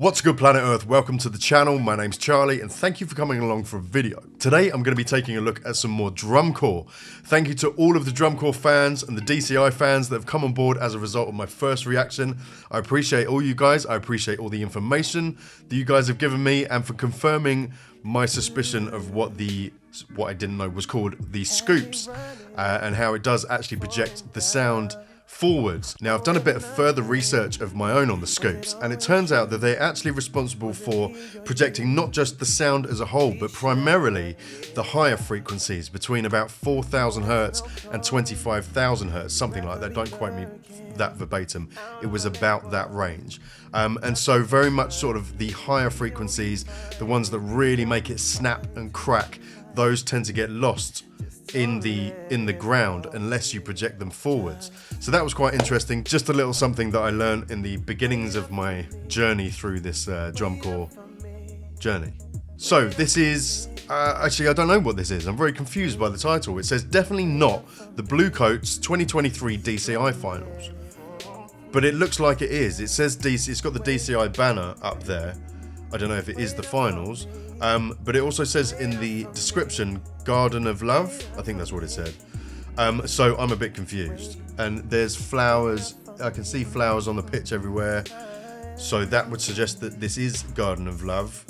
What's good, planet Earth? Welcome to the channel. My name's Charlie and thank you for coming along for a video. Today I'm going to be taking a look at some more drumcore. Thank you to all of the drumcore fans and the DCI fans that have come on board as a result of my first reaction. I appreciate all you guys. I appreciate all the information that you guys have given me and for confirming my suspicion of what I didn't know was called the scoops and how it does actually project the sound forwards. Now, I've done a bit of further research of my own on the scoops, and it turns out that they're actually responsible for projecting not just the sound as a whole, but primarily the higher frequencies between about 4,000 hertz and 25,000 hertz, something like that. Don't quote me that verbatim. It was about that range. And so very much sort of the higher frequencies, the ones that really make it snap and crack, those tend to get lost in the ground unless you project them forwards. So that was quite interesting. Just a little something that I learned in the beginnings of my journey through this drumcore journey. So this is actually, I don't know what this is. I'm very confused by the title. It says definitely not the Bluecoats 2023 DCI finals, but it looks like it is. It says DC. It's got the DCI banner up there. I don't know if it is the finals, but it also says in the description, Garden of Love. I think that's what it said. So I'm a bit confused. And there's flowers. I can see flowers on the pitch everywhere. So that would suggest that this is Garden of Love.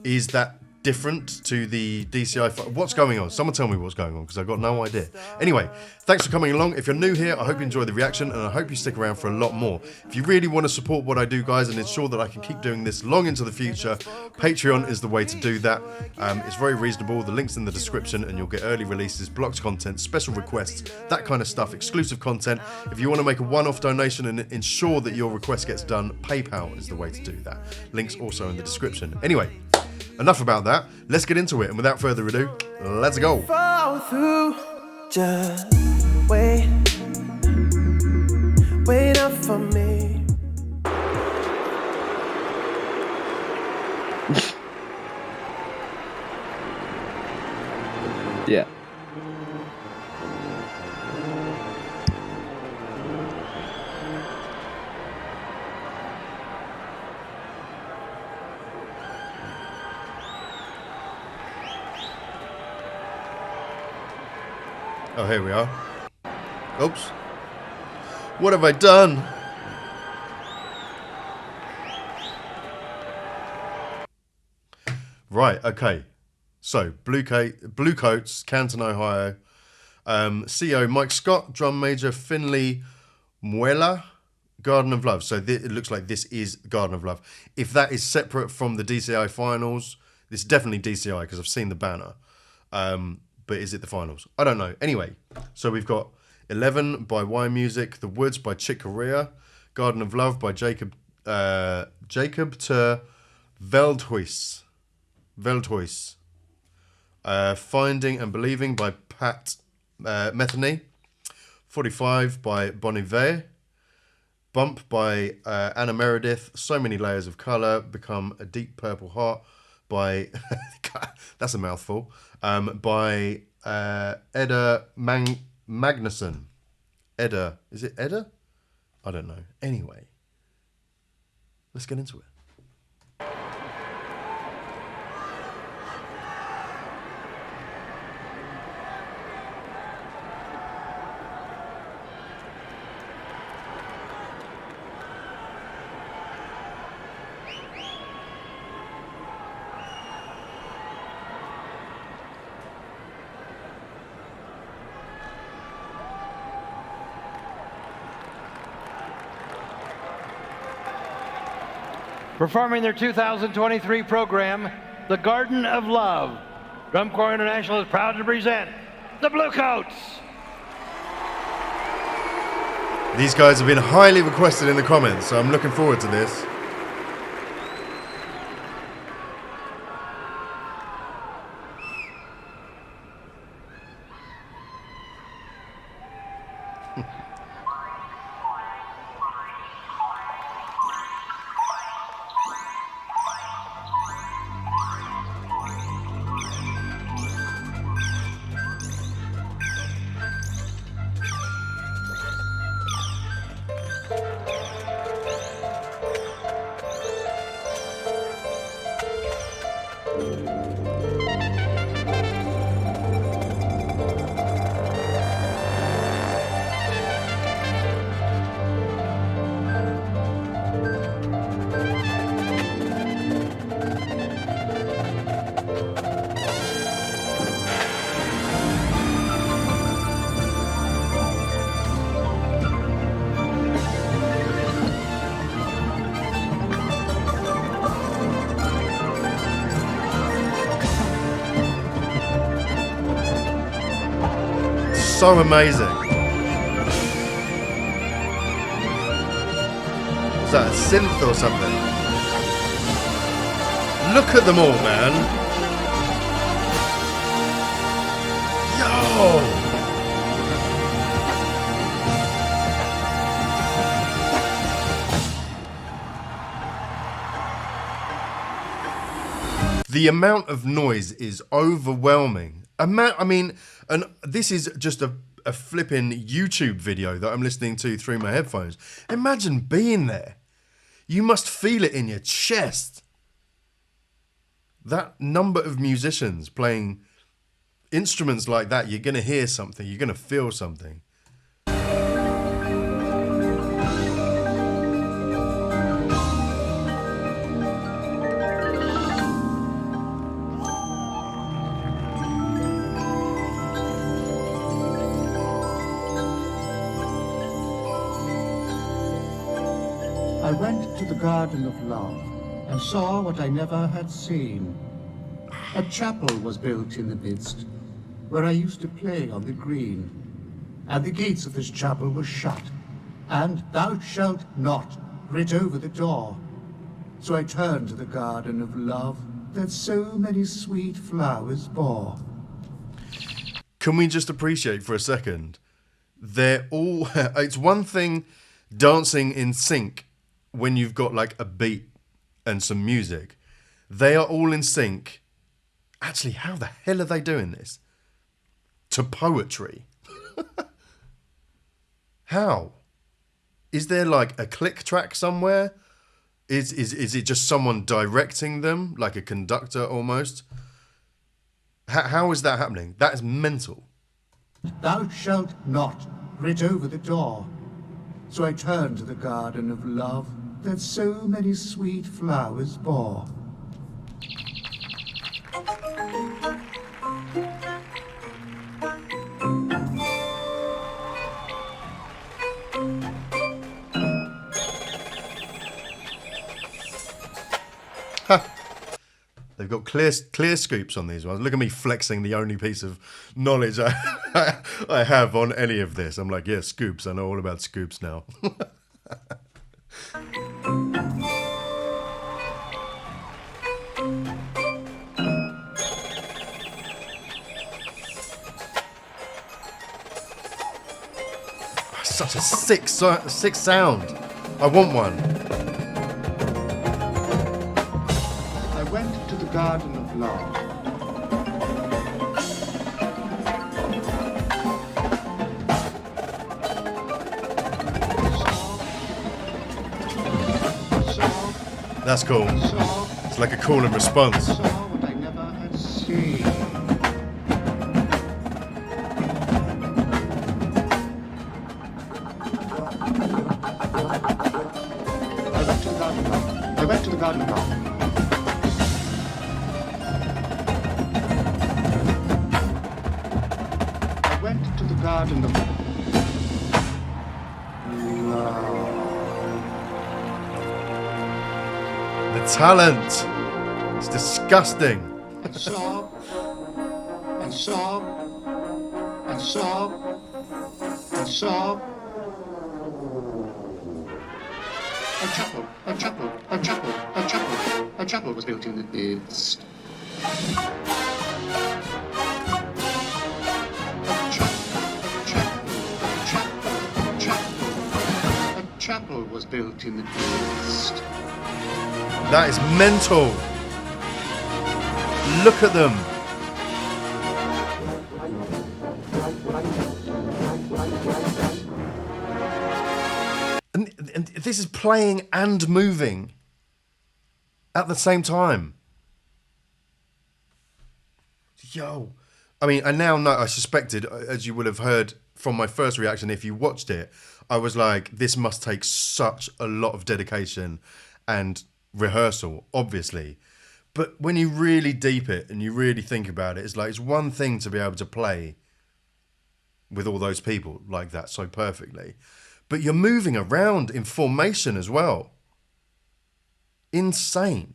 Is that different to the DCI? What's going on? Someone tell me what's going on, because I've got no idea. Anyway, thanks for coming along. If you're new here, I hope you enjoy the reaction and I hope you stick around for a lot more. If you really want to support what I do, guys, and ensure that I can keep doing this long into the future, Patreon is the way to do that. It's very reasonable. The link's in the description and you'll get early releases, blocked content, special requests, that kind of stuff, exclusive content. If you want to make a one-off donation and ensure that your request gets done, PayPal is the way to do that. Link's also in the description. Anyway, enough about that. Let's get into it. And without further ado, let's go. Fall through, just wait up for me. Yeah. Oh, here we are. Oops. What have I done? Right, okay. So, Bluecoats, Canton, Ohio. CEO Mike Scott, drum major Finley Muela, Garden of Love. So it looks like this is Garden of Love. If that is separate from the DCI finals, it's definitely DCI because I've seen the banner. But is it the finals? I don't know. Anyway, so we've got 11 by Y Music, The Woods by Chick Corea, Garden of Love by Jacob ter Veldhuis, Finding and Believing by Pat Metheny, 45 by Bon Iver, Bump by Anna Meredith, So Many Layers of Colour, Become a Deep Purple Heart by, that's a mouthful, by Edda Magnusson. Edda, is it Edda? I don't know. Anyway, let's get into it. Performing their 2023 program, The Garden of Love, Drum Corps International is proud to present the Bluecoats. These guys have been highly requested in the comments, so I'm looking forward to this. so amazing. Is that a synth or something? Look at them all, man. Yo! The amount of noise is overwhelming. I mean, and this is just a flipping YouTube video that I'm listening to through my headphones. Imagine being there. You must feel it in your chest. That number of musicians playing instruments like that, you're going to hear something, you're going to feel something. I went to the Garden of Love and saw what I never had seen. A chapel was built in the midst, where I used to play on the green. And the gates of this chapel were shut, and thou shalt not writ over the door. So I turned to the Garden of Love that so many sweet flowers bore. Can we just appreciate for a second? They're all... It's one thing dancing in sync when you've got like a beat and some music. They are all in sync. Actually, how the hell are they doing this? To poetry. How? Is there like a click track somewhere? Is it just someone directing them, like a conductor almost? How is that happening? That is mental. Thou shalt not writ over the door. So I turned to the Garden of Love that so many sweet flowers bore. They've got clear scoops on these ones. Look at me flexing the only piece of knowledge I have on any of this. I'm like, yeah, scoops. I know all about scoops now. Such a sick sound. I want one. I went to the Garden of Love. That's cool. It's like a call and response. Saw what I never had seen. I went to the Garden of Love. I went to the Garden of Love. The talent. It's disgusting. And sob, and sob, and sob, and sob. A chapel was built in the midst. A chapel was built in the midst. That is mental. Look at them. And this is playing and moving at the same time. Yo. I mean, I now know, I suspected, as you would have heard from my first reaction, if you watched it, I was like, this must take such a lot of dedication and rehearsal, obviously. But when you really deep it and you really think about it, it's like, it's one thing to be able to play with all those people like that so perfectly. But you're moving around in formation as well. Insane.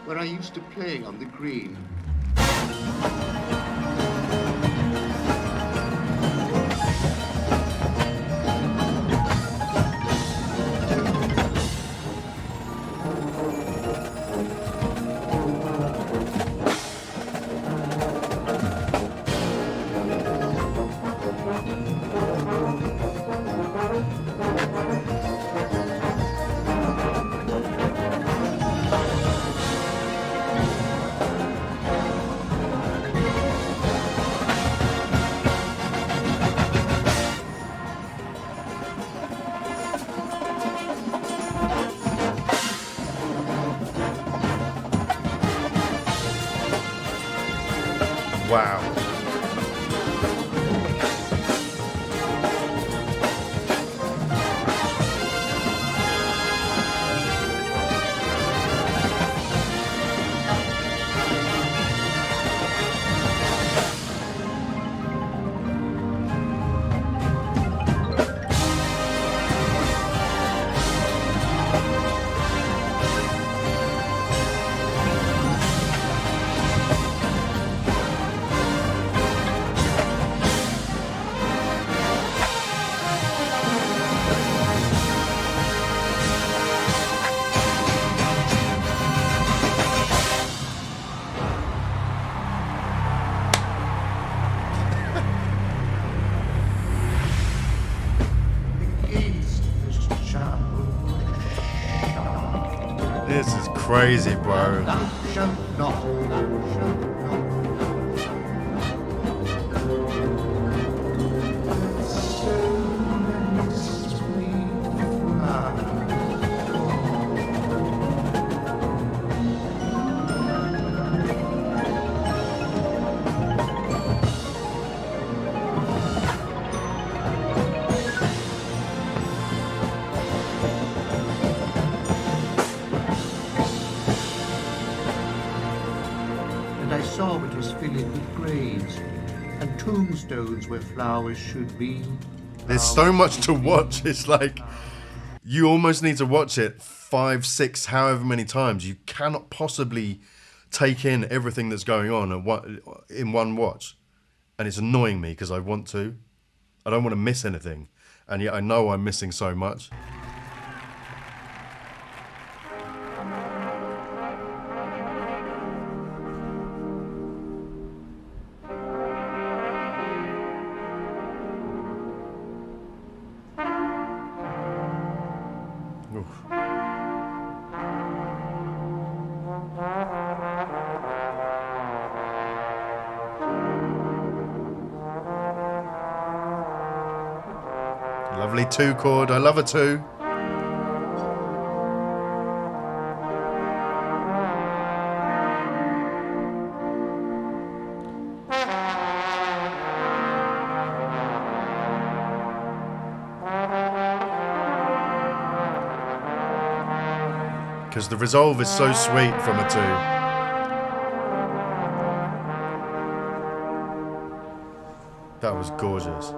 Where I used to play on the green. Wow. This is crazy, bro. Thou shalt not. And I saw it was filled with graves, and tombstones where flowers should be. There's so much to watch. It's like you almost need to watch it 5, 6, however many times. You cannot possibly take in everything that's going on in one watch. And it's annoying me because I want to. I don't want to miss anything. And yet I know I'm missing so much. Oof. Lovely 2 chord. I love a 2. Because the resolve is so sweet from a 2. That was gorgeous.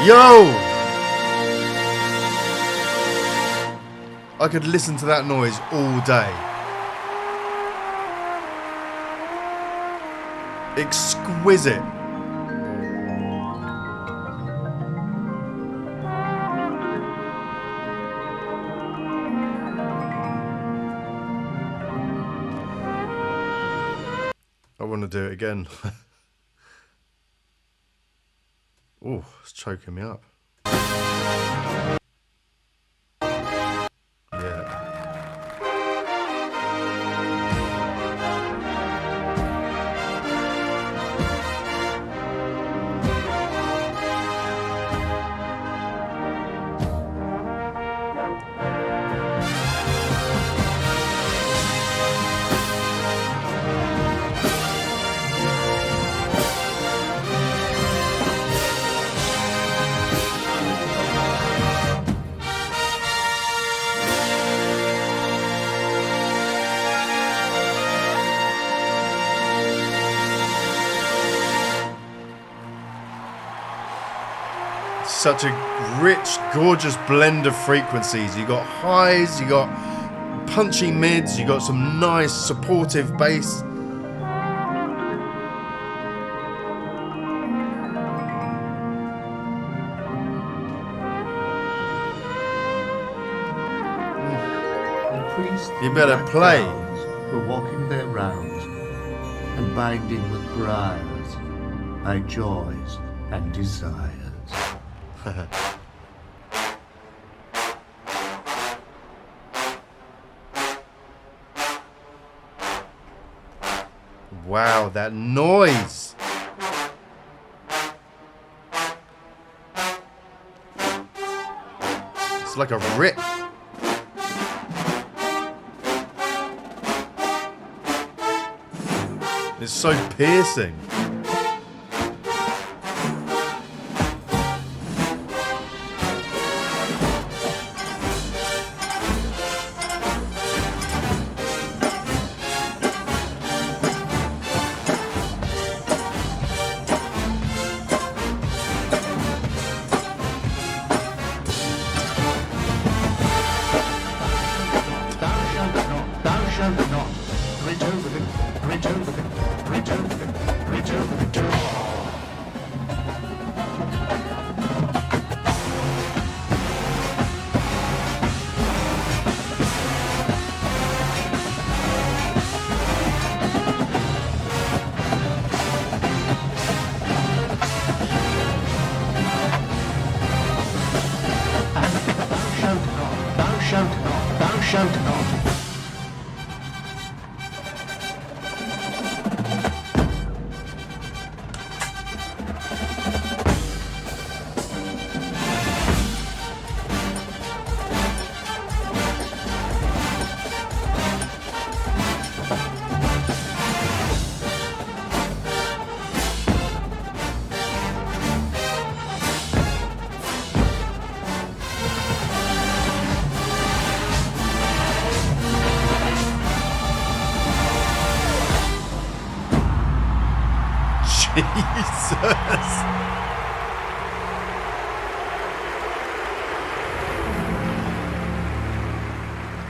Yo! I could listen to that noise all day. Exquisite. I want to do it again. Oh, it's choking me up. Yeah. such a rich, gorgeous blend of frequencies. You got highs, you got punchy mids, you got some nice supportive bass. You better play. Were walking their rounds and binding with briars my joys and desires. Wow, that noise! It's like a rip. It's so piercing. Thou shalt not. Jesus.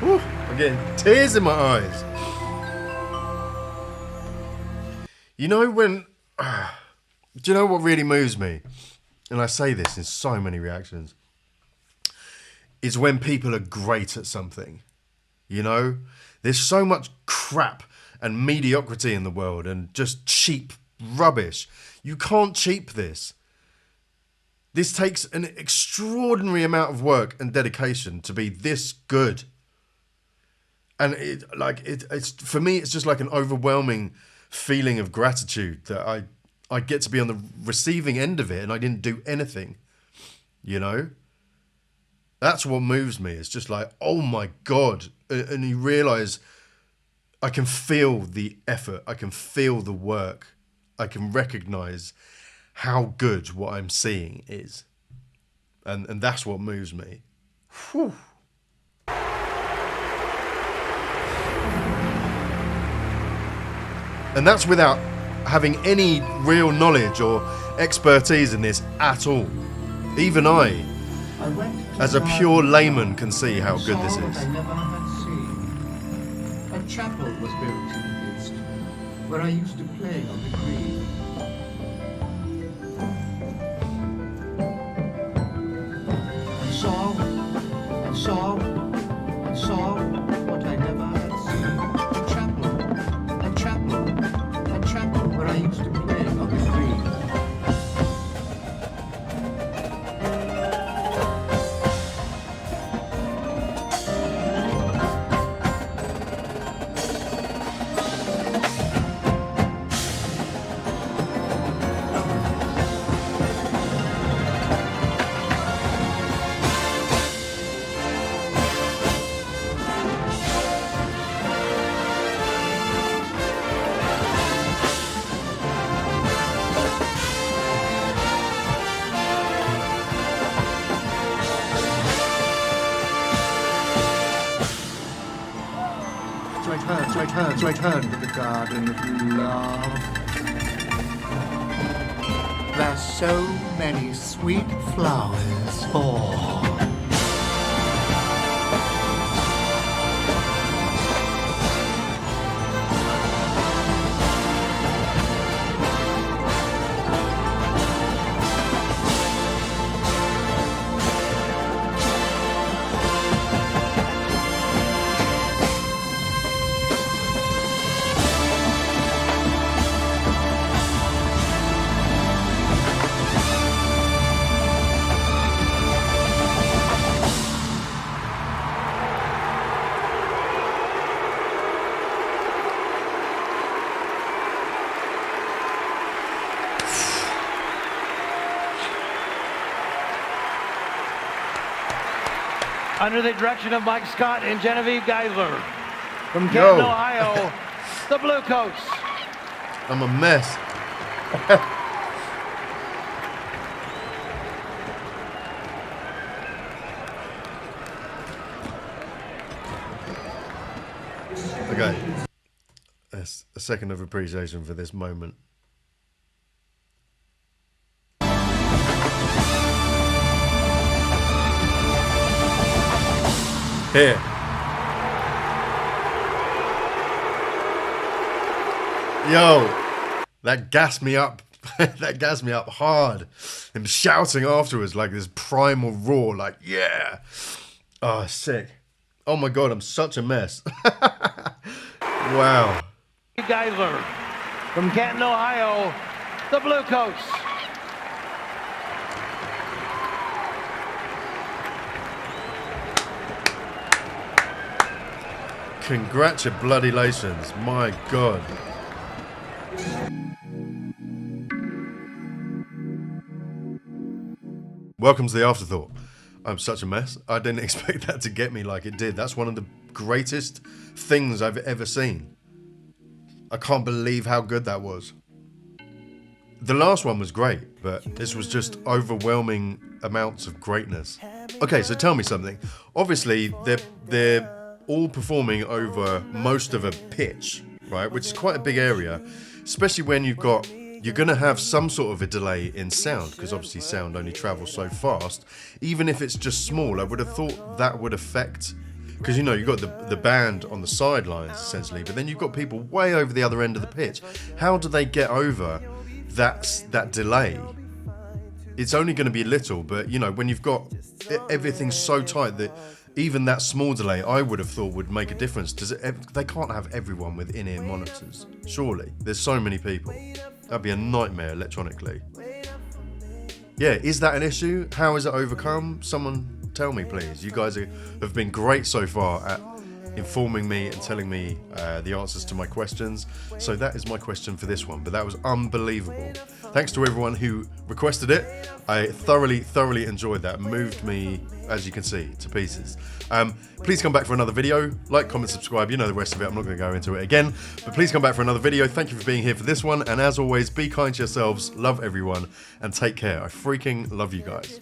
Whew, I'm getting tears in my eyes. You know when... do you know what really moves me? And I say this in so many reactions. Is when people are great at something. You know? There's so much crap and mediocrity in the world and just cheap rubbish. You can't cheap this. This takes an extraordinary amount of work and dedication to be this good. And it's for me, it's just like an overwhelming feeling of gratitude that I get to be on the receiving end of it and I didn't do anything. You know? That's what moves me. It's just like, oh my God. And you realise I can feel the effort. I can feel the work. I can recognise how good what I'm seeing is. And that's what moves me. Whew. And that's without having any real knowledge or expertise in this at all. Even I, as a pure layman, can see how good this is. I never had seen. A chapel was built in the midst, where I used to play on the green. And saw what I never had seen. A chapel where I used to play on the green. So I turned to the garden of love. There's so many sweet flowers for. Under the direction of Mike Scott and Genevieve Geisler. From Canton, Ohio, the Bluecoats. I'm a mess. Okay. That's a second of appreciation for this moment. Here. Yo, that gassed me up. That gassed me up hard. Him shouting afterwards like this primal roar, like, yeah. Oh, sick. Oh my God, I'm such a mess. Wow. Geisler. From Canton, Ohio, the Bluecoats. Congratulations, my God. Welcome to the afterthought. I'm such a mess. I didn't expect that to get me like it did. That's one of the greatest things I've ever seen. I can't believe how good that was. The last one was great, but this was just overwhelming amounts of greatness. Okay, so tell me something. Obviously, they're all performing over most of a pitch, right? Which is quite a big area, especially when you're going to have some sort of a delay in sound, because obviously sound only travels so fast. Even if it's just small, I would have thought that would affect, because you've got the band on the sidelines essentially, but then you've got people way over the other end of the pitch. How do they get over that delay? It's only going to be little, but when you've got everything so tight that even that small delay, I would have thought would make a difference. They can't have everyone with in-ear monitors, surely. There's so many people. That'd be a nightmare electronically. Yeah, is that an issue? How is it overcome? Someone tell me, please. You guys have been great so far at informing me and telling me the answers to my questions. So that is my question for this one, but that was unbelievable. Thanks to everyone who requested it. I thoroughly enjoyed that. It moved me, as you can see, to pieces. Please come back for another video. Like, comment, subscribe. You know the rest of it. I'm not going to go into it again, but please come back for another video. Thank you for being here for this one. And as always, be kind to yourselves, love everyone, and take care. I freaking love you guys.